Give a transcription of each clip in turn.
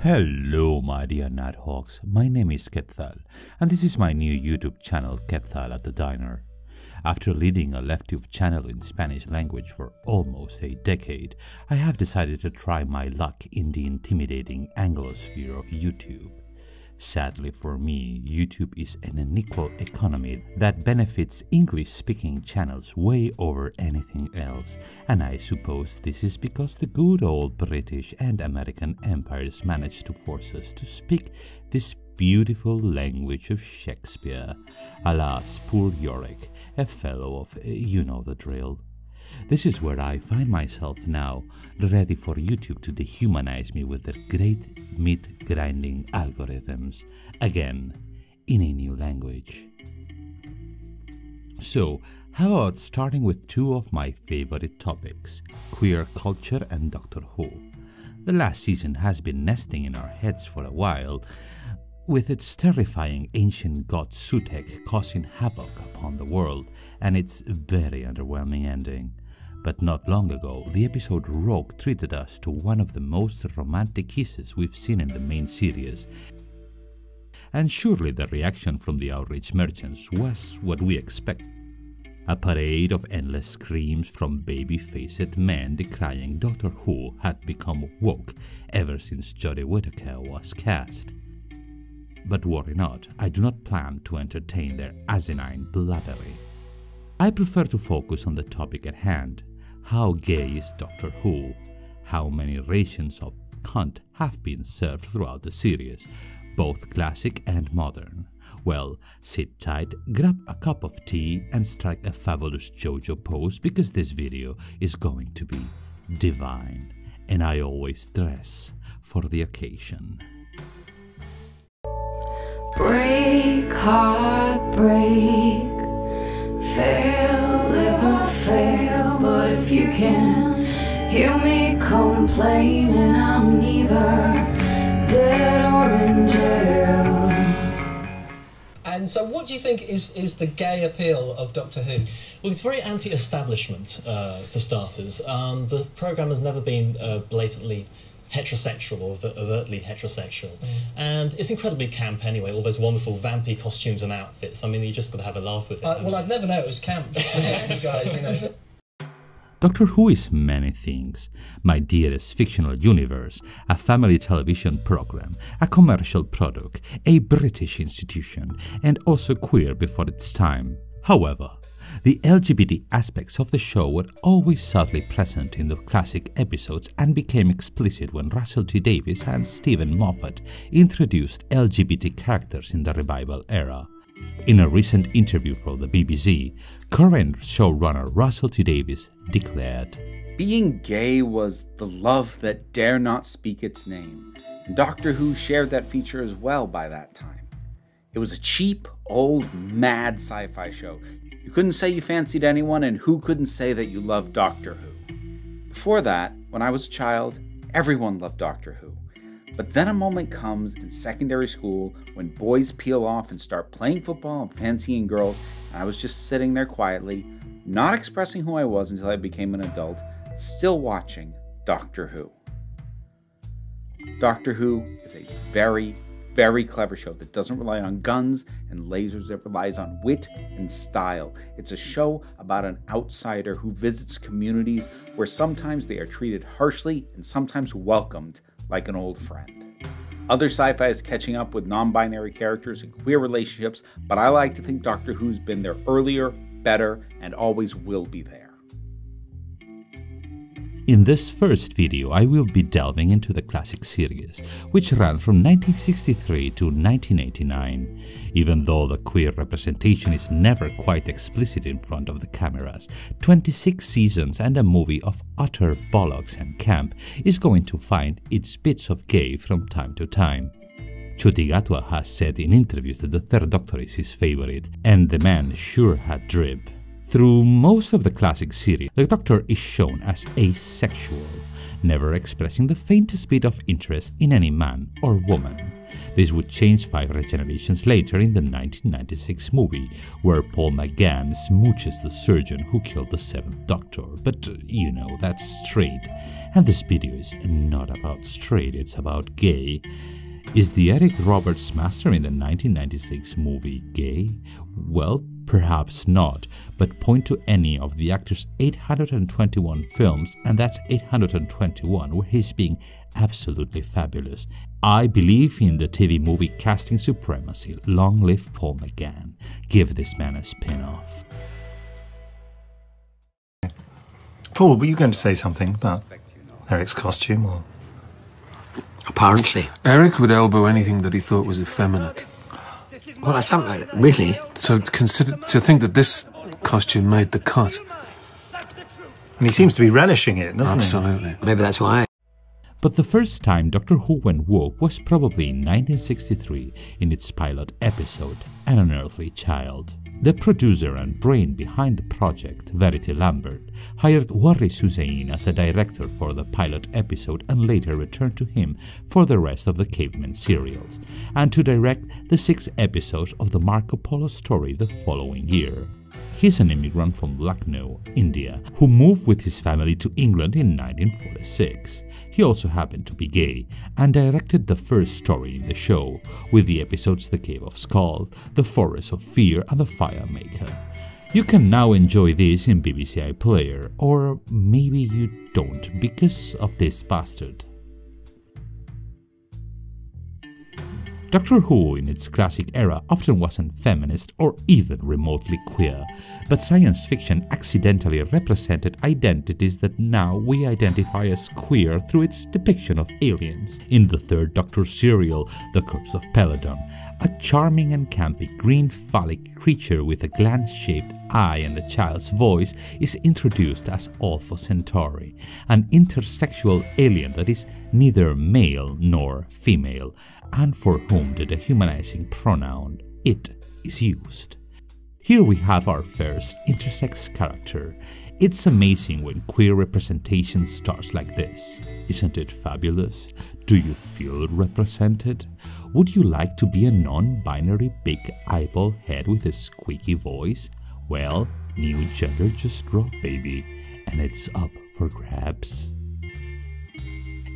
Hello my dear Nighthawks, my name is Quetzal and this is my new YouTube channel Quetzal at the Diner. After leading a LeftTube channel in Spanish language for almost a decade, I have decided to try my luck in the intimidating Anglosphere of YouTube. Sadly for me, YouTube is an unequal economy that benefits English-speaking channels way over anything else, and I suppose this is because the good old British and American empires managed to force us to speak this beautiful language of Shakespeare. Alas, poor Yorick, a fellow of you know the drill. This is where I find myself now, ready for YouTube to dehumanize me with their great meat-grinding algorithms, again, in a new language. So, how about starting with two of my favorite topics, queer culture and Doctor Who. The last season has been nesting in our heads for a while, with its terrifying ancient god Sutekh causing havoc upon the world and its very underwhelming ending. But not long ago, the episode Rogue treated us to one of the most romantic kisses we've seen in the main series, and surely the reaction from the outrage merchants was what we expect. A parade of endless screams from baby-faced men decrying Doctor Who had become woke ever since Jodie Whittaker was cast. But worry not, I do not plan to entertain their asinine blabbery. I prefer to focus on the topic at hand. How gay is Doctor Who? How many rations of cunt have been served throughout the series, both classic and modern? Well, sit tight, grab a cup of tea and strike a fabulous JoJo pose because this video is going to be divine, and I always dress for the occasion. Break, heart, break, fail, live or fail, but if you can hear me complaining, I'm neither dead or in jail. And so what do you think is the gay appeal of Doctor Who? Well, it's very anti-establishment, for starters. The programme has never been blatantly heterosexual or overtly heterosexual, and it's incredibly camp anyway, all those wonderful vampy costumes and outfits. I mean, you just got to have a laugh with it. Well, I'd never know it was camp, you guys, you know. Doctor Who is many things: my dearest fictional universe, a family television program, a commercial product, a British institution, and also queer before its time. However, the LGBT aspects of the show were always subtly present in the classic episodes and became explicit when Russell T Davies and Stephen Moffat introduced LGBT characters in the revival era. In a recent interview for the BBC, current showrunner Russell T Davies declared, "Being gay was the love that dare not speak its name, and Doctor Who shared that feature as well by that time. It was a cheap, old, mad sci-fi show. You couldn't say you fancied anyone, and who couldn't say that you loved Doctor Who? Before that, when I was a child, everyone loved Doctor Who. But then a moment comes in secondary school when boys peel off and start playing football and fancying girls, and I was just sitting there quietly, not expressing who I was until I became an adult, still watching Doctor Who." Doctor Who is a very, very clever show that doesn't rely on guns and lasers. It relies on wit and style. It's a show about an outsider who visits communities where sometimes they are treated harshly and sometimes welcomed like an old friend. Other sci-fi is catching up with non-binary characters and queer relationships, but I like to think Doctor Who's been there earlier, better, and always will be there. In this first video, I will be delving into the classic series, which ran from 1963 to 1989. Even though the queer representation is never quite explicit in front of the cameras, 26 seasons and a movie of utter bollocks and camp is going to find its bits of gay from time to time. Ncuti Gatwa has said in interviews that the Third Doctor is his favorite, and the man sure had drip. Through most of the classic series, the Doctor is shown as asexual, never expressing the faintest bit of interest in any man or woman. This would change 5 generations later in the 1996 movie, where Paul McGann smooches the surgeon who killed the 7th Doctor, but you know, that's straight. And this video is not about straight, it's about gay. Is the Eric Roberts master in the 1996 movie gay? Well, perhaps not, but point to any of the actor's 821 films, and that's 821, where he's being absolutely fabulous. I believe in the TV movie casting supremacy. Long live Paul McGann. Give this man a spin-off. Paul, were you going to say something about Eric's costume, or...? Apparently. Eric would elbow anything that he thought was effeminate. Well, I thought, really? So to think that this costume made the cut. And he seems to be relishing it, doesn't Absolutely. he? Maybe that's why. But the first time Doctor Who went woke was probably in 1963 in its pilot episode, An Unearthly Child. The producer and brain behind the project, Verity Lambert, hired Waris Hussein as a director for the pilot episode and later returned to him for the rest of the Caveman serials, and to direct the 6 episodes of the Marco Polo story the following year. He's an immigrant from Lucknow, India, who moved with his family to England in 1946. He also happened to be gay and directed the first story in the show, with the episodes The Cave of Skulls, The Forest of Fear and The Fire Maker. You can now enjoy this in BBC iPlayer, or maybe you don't because of this bastard. Doctor Who in its classic era often wasn't feminist or even remotely queer, but science fiction accidentally represented identities that now we identify as queer through its depiction of aliens. In the 3rd Doctor serial, The Curse of Peladon, a charming and campy green phallic creature with a glance-shaped eye and a child's voice is introduced as Alpha Centauri, an intersexual alien that is neither male nor female, and for whom the dehumanizing pronoun it is used. Here we have our first intersex character. It's amazing when queer representation starts like this. Isn't it fabulous? Do you feel represented? Would you like to be a non-binary big eyeball head with a squeaky voice? Well, new gender just dropped, baby, and it's up for grabs.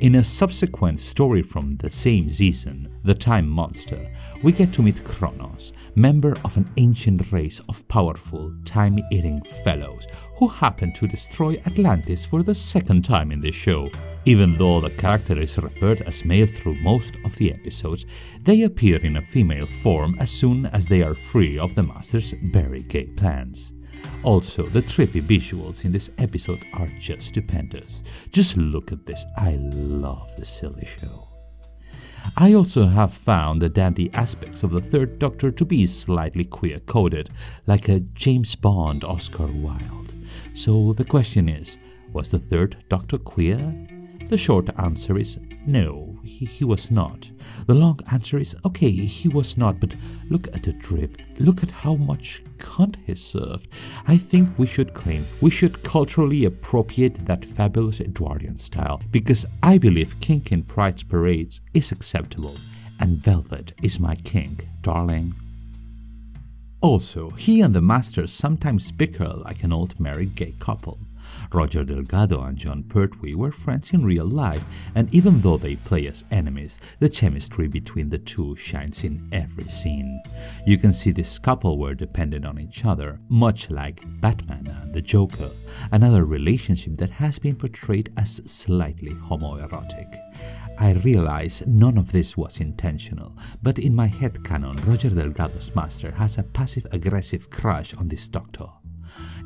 In a subsequent story from the same season, The Time Monster, we get to meet Kronos, member of an ancient race of powerful, time-eating fellows who happen to destroy Atlantis for the 2nd time in the show. Even though the character is referred as male through most of the episodes, they appear in a female form as soon as they are free of the Master's very gay plans. Also, the trippy visuals in this episode are just stupendous. Just look at this, I love the silly show. I also have found the dandy aspects of the 3rd Doctor to be slightly queer-coded, like a James Bond Oscar Wilde. So the question is, was the 3rd Doctor queer? The short answer is no, he was not. The long answer is okay, he was not, but look at the drip, look at how much cunt he served. I think we should claim, we should culturally appropriate that fabulous Edwardian style, because I believe kink in Pride's parades is acceptable, and velvet is my kink, darling. Also, he and the Master sometimes bicker like an old married gay couple. Roger Delgado and John Pertwee were friends in real life, and even though they play as enemies, the chemistry between the two shines in every scene. You can see this couple were dependent on each other, much like Batman and the Joker, another relationship that has been portrayed as slightly homoerotic. I realize none of this was intentional, but in my headcanon, Roger Delgado's Master has a passive-aggressive crush on this Doctor.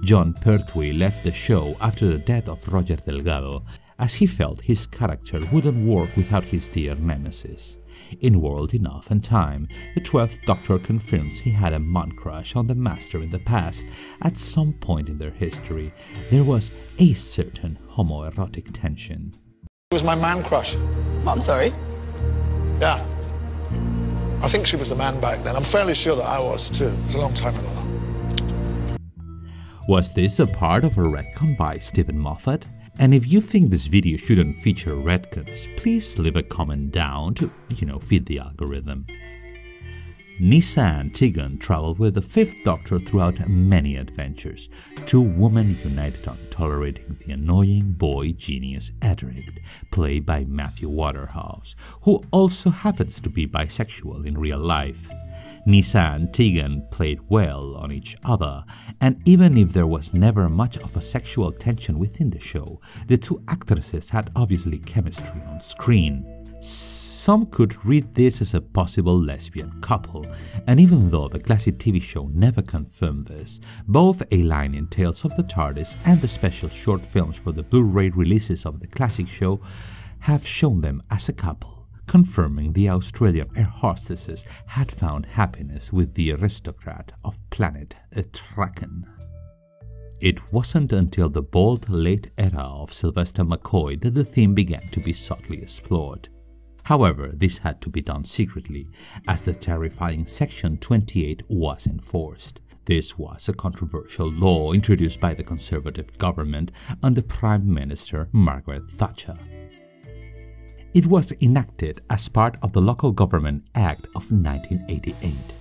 John Pertwee left the show after the death of Roger Delgado, as he felt his character wouldn't work without his dear nemesis. In World Enough and Time, the 12th Doctor confirms he had a man-crush on the Master in the past. At some point in their history, there was a certain homoerotic tension. It was my man-crush. I'm sorry? Yeah. I think she was a man back then. I'm fairly sure that I was too. It was a long time ago. Was this a part of a retcon by Stephen Moffat? And if you think this video shouldn't feature retcons, please leave a comment down to, feed the algorithm. Nyssa and Tegan travel with the Fifth Doctor throughout many adventures. Two women united on tolerating the annoying boy genius Edric, played by Matthew Waterhouse, who also happens to be bisexual in real life. Nyssa and Tegan played well on each other, and even if there was never much of a sexual tension within the show, the two actresses had obviously chemistry on screen. Some could read this as a possible lesbian couple, and even though the classic TV show never confirmed this, both A Line in Tales of the TARDIS and the special short films for the Blu-ray releases of the classic show have shown them as a couple, confirming the Australian air hostesses had found happiness with the aristocrat of planet Traken. It wasn't until the bold late era of Sylvester McCoy that the theme began to be subtly explored. However, this had to be done secretly, as the terrifying Section 28 was enforced. This was a controversial law introduced by the Conservative government under Prime Minister Margaret Thatcher. It was enacted as part of the Local Government Act of 1988.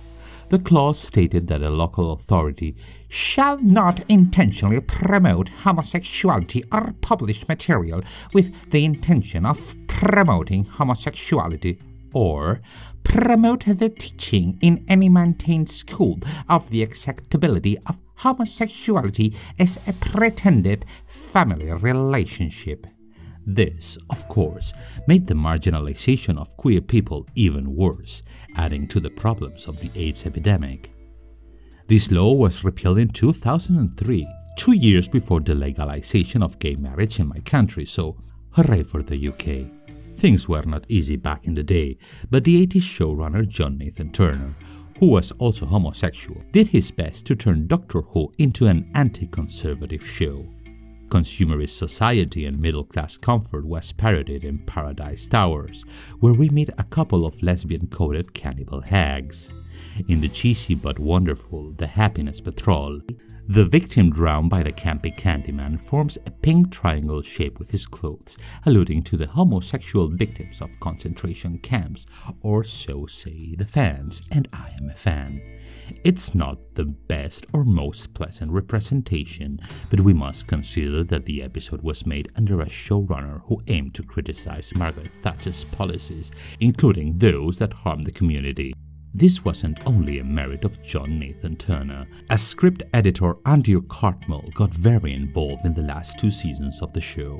The clause stated that a local authority shall not intentionally promote homosexuality or publish material with the intention of promoting homosexuality or promote the teaching in any maintained school of the acceptability of homosexuality as a pretended family relationship. This, of course, made the marginalization of queer people even worse, adding to the problems of the AIDS epidemic. This law was repealed in 2003, 2 years before the legalization of gay marriage in my country, so hooray for the UK. Things were not easy back in the day, but the 80s showrunner John Nathan Turner, who was also homosexual, did his best to turn Doctor Who into an anti-conservative show. Consumerist society and middle-class comfort was parodied in Paradise Towers, where we meet a couple of lesbian-coded cannibal hags. In the cheesy but wonderful The Happiness Patrol, the victim drowned by the campy Candyman forms a pink triangle shape with his clothes, alluding to the homosexual victims of concentration camps, or so say the fans, and I am a fan. It's not the best or most pleasant representation, but we must consider that the episode was made under a showrunner who aimed to criticize Margaret Thatcher's policies, including those that harmed the community. This wasn't only a merit of John Nathan Turner, as script editor Andrew Cartmel got very involved in the last 2 seasons of the show.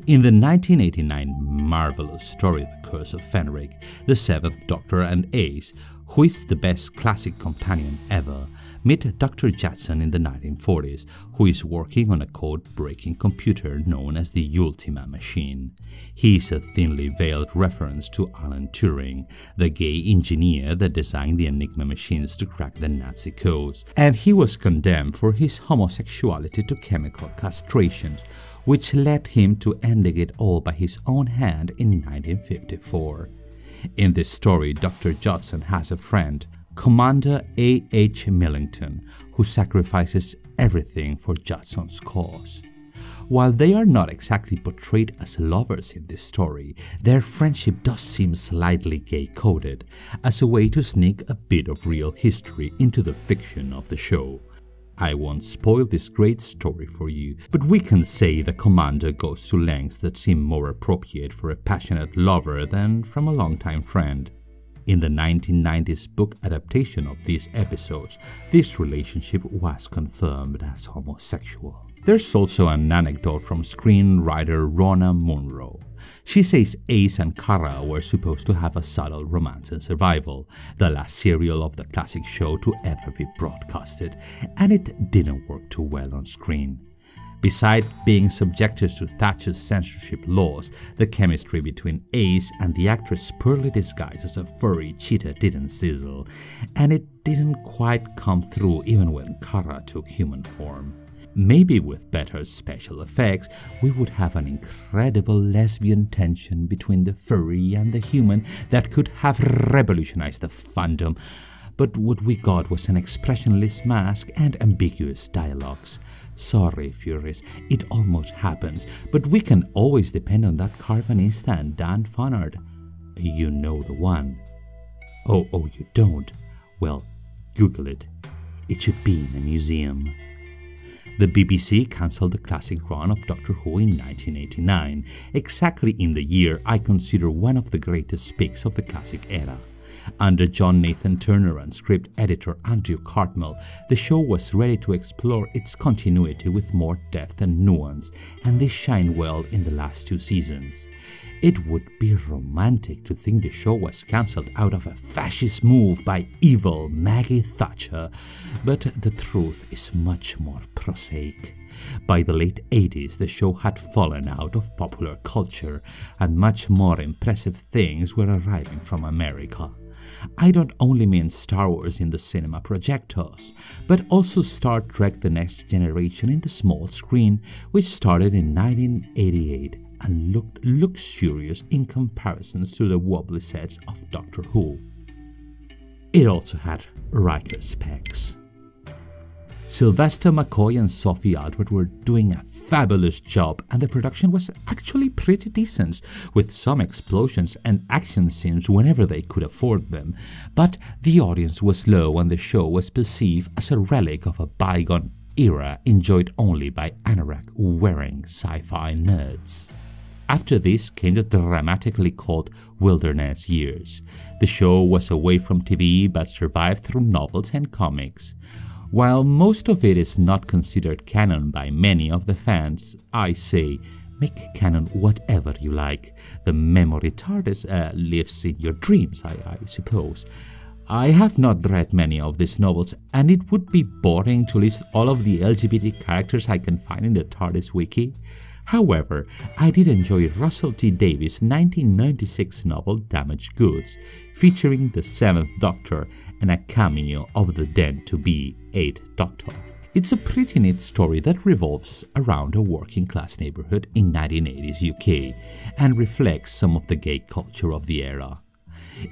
In the 1989 marvelous story The Curse of Fenric, the Seventh Doctor and Ace, who is the best classic companion ever, meet Dr. Judson in the 1940s, who is working on a code-breaking computer known as the Ultima Machine. He is a thinly veiled reference to Alan Turing, the gay engineer that designed the Enigma machines to crack the Nazi codes, and he was condemned for his homosexuality to chemical castrations, which led him to ending it all by his own hand in 1954. In this story, Dr. Judson has a friend, Commander A.H. Millington, who sacrifices everything for Judson's cause. While they are not exactly portrayed as lovers in this story, their friendship does seem slightly gay-coded, as a way to sneak a bit of real history into the fiction of the show. I won't spoil this great story for you, but we can say the commander goes to lengths that seem more appropriate for a passionate lover than from a longtime friend. In the 1990s book adaptation of these episodes, this relationship was confirmed as homosexual. There's also an anecdote from screenwriter Rona Munro. She says Ace and Kara were supposed to have a subtle romance in Survival, the last serial of the classic show to ever be broadcasted, and it didn't work too well on screen. Besides being subjected to Thatcher's censorship laws, the chemistry between Ace and the actress poorly disguised as a furry cheetah didn't sizzle, and it didn't quite come through even when Kara took human form. Maybe with better special effects, we would have an incredible lesbian tension between the furry and the human that could have revolutionized the fandom, but what we got was an expressionless mask and ambiguous dialogues. Sorry, Furies, it almost happens, but we can always depend on that carvanista and Dan Funnard. You know the one. Oh, you don't? Well, Google it. It should be in a museum. The BBC cancelled the classic run of Doctor Who in 1989, exactly in the year I consider one of the greatest peaks of the classic era. Under John Nathan Turner and script editor Andrew Cartmel, the show was ready to explore its continuity with more depth and nuance, and they shine well in the last 2 seasons. It would be romantic to think the show was cancelled out of a fascist move by evil Maggie Thatcher, but the truth is much more prosaic. By the late 80s, the show had fallen out of popular culture, and much more impressive things were arriving from America. I don't only mean Star Wars in the cinema projectors, but also Star Trek The Next Generation in the small screen, which started in 1988 and looked luxurious in comparison to the wobbly sets of Doctor Who. It also had Riker specs. Sylvester McCoy and Sophie Aldred were doing a fabulous job, and the production was actually pretty decent, with some explosions and action scenes whenever they could afford them, but the audience was low and the show was perceived as a relic of a bygone era enjoyed only by anorak-wearing sci-fi nerds. After this came the dramatically called Wilderness Years. The show was away from TV but survived through novels and comics. While most of it is not considered canon by many of the fans, I say, make canon whatever you like. The memory TARDIS lives in your dreams, I suppose. I have not read many of these novels, and it would be boring to list all of the LGBT characters I can find in the TARDIS wiki. However, I did enjoy Russell T Davies' 1996 novel Damaged Goods, featuring the 7th Doctor and a cameo of the then-to-be 8th Doctor. It's a pretty neat story that revolves around a working-class neighborhood in 1980s UK and reflects some of the gay culture of the era.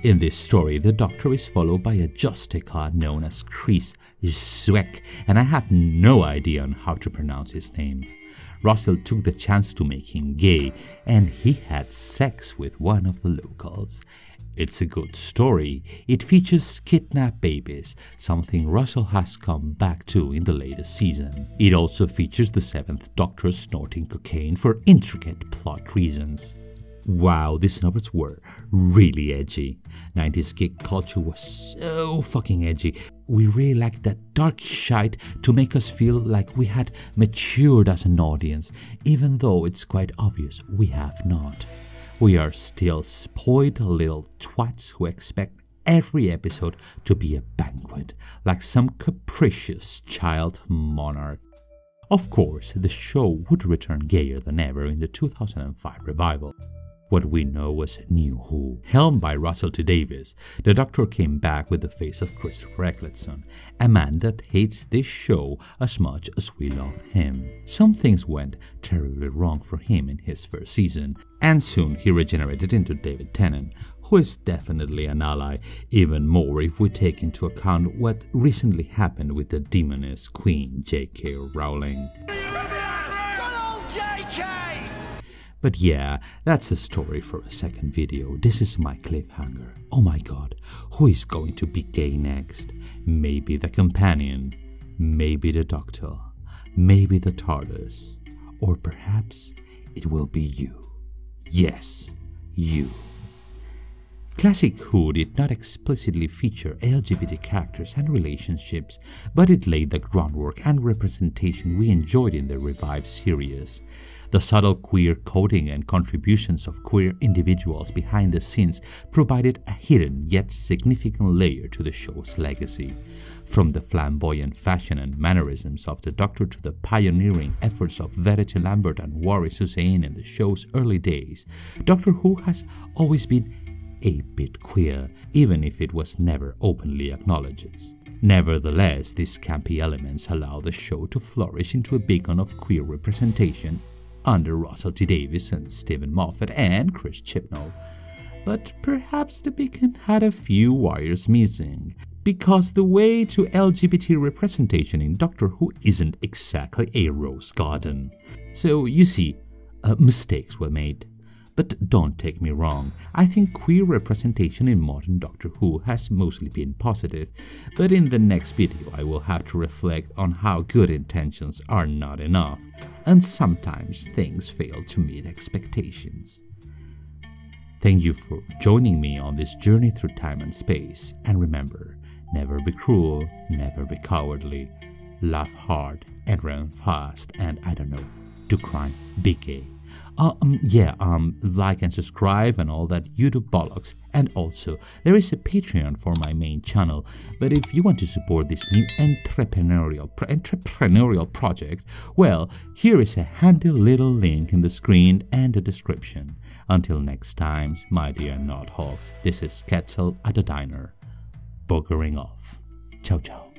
In this story, the Doctor is followed by a Justica known as Chris Zweck, and I have no idea on how to pronounce his name. Russell took the chance to make him gay, and he had sex with one of the locals. It's a good story. It features kidnapped babies, something Russell has come back to in the latest season. It also features the 7th Doctor snorting cocaine for intricate plot reasons. Wow, these novels were really edgy. 90s geek culture was so fucking edgy. We really liked that dark shite to make us feel like we had matured as an audience, even though it's quite obvious we have not. We are still spoiled little twats who expect every episode to be a banquet, like some capricious child monarch. Of course, the show would return gayer than ever in the 2005 revival. What we know was New Who. Helmed by Russell T Davies, the Doctor came back with the face of Christopher Eccleston, a man that hates this show as much as we love him. Some things went terribly wrong for him in his first season, and soon he regenerated into David Tennant, who is definitely an ally, even more if we take into account what recently happened with the demoness Queen J.K. Rowling. But yeah, that's a story for a second video. This is my cliffhanger. Oh my god, who is going to be gay next? Maybe the companion, maybe the Doctor, maybe the TARDIS, or perhaps it will be you. Yes, you. Classic Who did not explicitly feature LGBT characters and relationships, but it laid the groundwork and representation we enjoyed in the revived series. The subtle queer coding and contributions of queer individuals behind the scenes provided a hidden yet significant layer to the show's legacy. From the flamboyant fashion and mannerisms of the Doctor to the pioneering efforts of Verity Lambert and Waris Hussein in the show's early days, Doctor Who has always been a bit queer, even if it was never openly acknowledged. Nevertheless, these campy elements allow the show to flourish into a beacon of queer representation under Russell T Davies and Stephen Moffat and Chris Chibnall. But perhaps the beacon had a few wires missing. because the way to LGBT representation in Doctor Who isn't exactly a rose garden. So you see, mistakes were made. But don't take me wrong, I think queer representation in modern Doctor Who has mostly been positive, but in the next video I will have to reflect on how good intentions are not enough, and sometimes things fail to meet expectations. Thank you for joining me on this journey through time and space, and remember, never be cruel, never be cowardly, laugh hard and run fast, and I don't know, do crime, be gay. Like and subscribe and all that YouTube bollocks. And also, there is a Patreon for my main channel, but if you want to support this new entrepreneurial project, well, here is a handy little link in the screen and the description. Until next time, my dear Nighthawks, this is Quetzal at the Diner, boogering off. Ciao ciao.